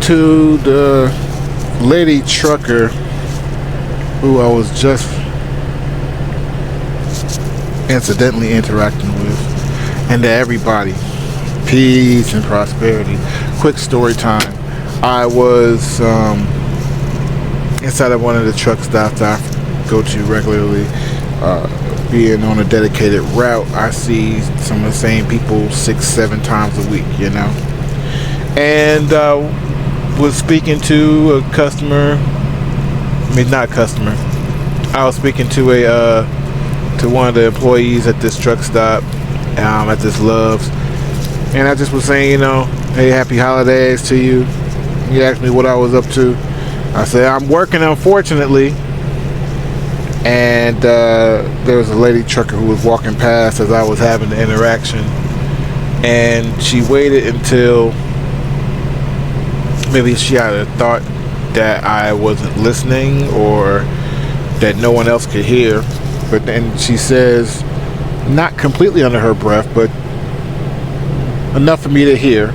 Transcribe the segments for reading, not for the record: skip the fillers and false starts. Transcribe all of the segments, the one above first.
to the lady trucker who I was just incidentally interacting with, and to everybody, peace and prosperity. Quick story time. I was inside of one of the truck stops I go to regularly. Being on a dedicated route, I see some of the same people 6-7 times a week, and was speaking to a customer. Not customer. I was speaking to to one of the employees at this truck stop, at this Love's, and I just was saying, hey, happy holidays to you. He asked me what I was up to. I said, I'm working, unfortunately. And there was a lady trucker who was walking past as I was having the interaction, and she waited until maybe she had a thought that I wasn't listening or that no one else could hear. But then she says, not completely under her breath, but enough for me to hear.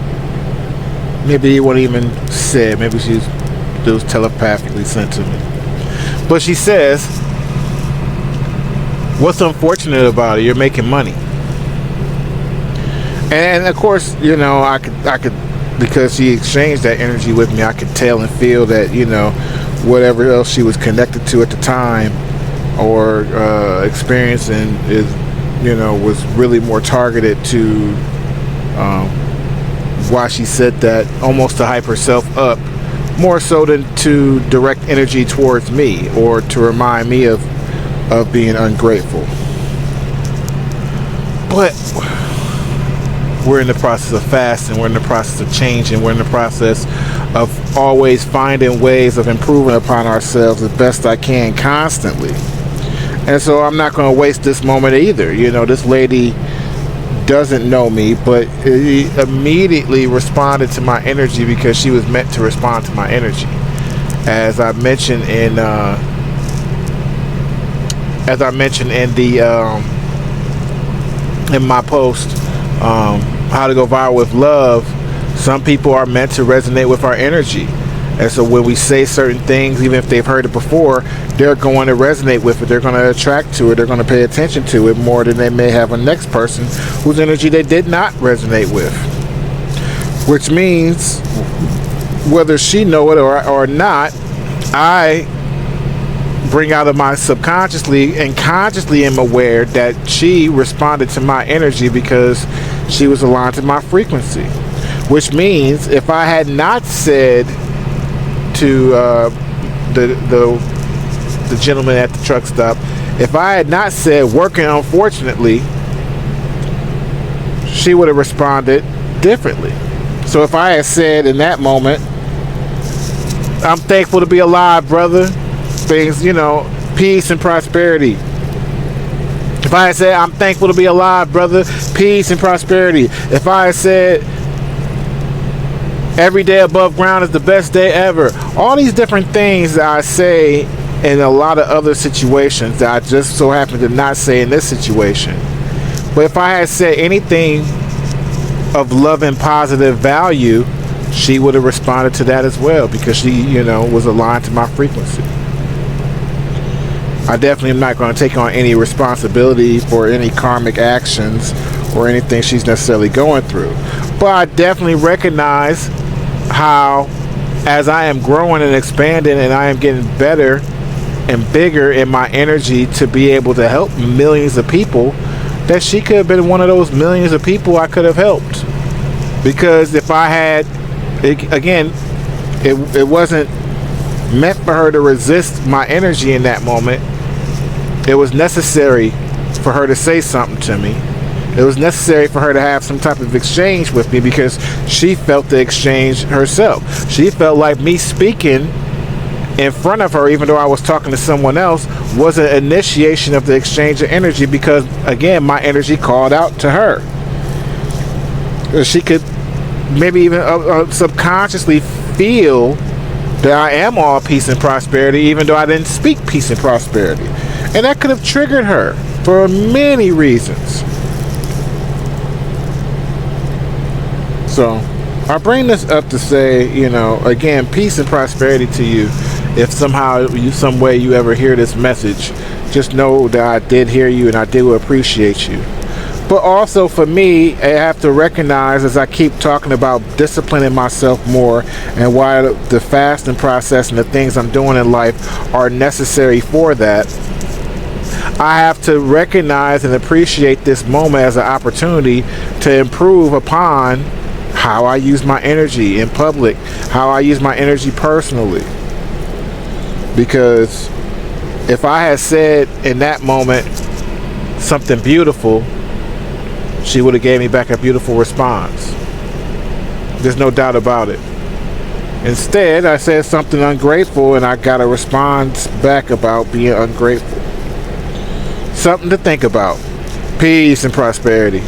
Maybe it wasn't even said. Maybe it was telepathically sent to me. But she says, what's unfortunate about it? You're making money. And of course, I could, because she exchanged that energy with me, I could tell and feel that, whatever else she was connected to at the time or experiencing was really more targeted to why she said that, almost to hype herself up, more so than to direct energy towards me or to remind me of being ungrateful. But we're in the process of fasting, we're in the process of changing, we're in the process of always finding ways of improving upon ourselves the best I can constantly. And so I'm not going to waste this moment either. This lady doesn't know me, but he immediately responded to my energy because she was meant to respond to my energy. As I mentioned in the in my post, how to go viral with love, some people are meant to resonate with our energy. And so when we say certain things, even if they've heard it before, they're going to resonate with it. They're going to attract to it. They're going to pay attention to it more than they may have a next person whose energy they did not resonate with. Which means, whether she know it or not, I bring out of my subconsciously and consciously am aware that she responded to my energy because she was aligned to my frequency. Which means, if I had not said to the gentleman at the truck stop, if I had not said working unfortunately, she would have responded differently. So if I had said in that moment, I'm thankful to be alive, brother, things, peace and prosperity. If I had said, I'm thankful to be alive, brother, peace and prosperity. If I had said, every day above ground is the best day ever. All these different things that I say in a lot of other situations that I just so happen to not say in this situation. But if I had said anything of love and positive value, she would have responded to that as well because she, was aligned to my frequency. I definitely am not going to take on any responsibility for any karmic actions or anything she's necessarily going through. But I definitely recognize how, as I am growing and expanding and I am getting better and bigger in my energy to be able to help millions of people, that she could have been one of those millions of people I could have helped. Because if I had, it wasn't meant for her to resist my energy in that moment. It was necessary for her to say something to me. It was necessary for her to have some type of exchange with me because she felt the exchange herself. She felt like me speaking in front of her, even though I was talking to someone else, was an initiation of the exchange of energy because, again, my energy called out to her. She could maybe even subconsciously feel that I am all peace and prosperity, even though I didn't speak peace and prosperity. And that could have triggered her for many reasons. So I bring this up to say, again, peace and prosperity to you. If somehow, some way you ever hear this message, just know that I did hear you and I do appreciate you. But also for me, I have to recognize, as I keep talking about disciplining myself more and why the fasting process and the things I'm doing in life are necessary for that, I have to recognize and appreciate this moment as an opportunity to improve upon how I use my energy in public, how I use my energy personally. Because if I had said in that moment something beautiful, she would have gave me back a beautiful response. There's no doubt about it. Instead, I said something ungrateful and I got a response back about being ungrateful. Something to think about. Peace and prosperity.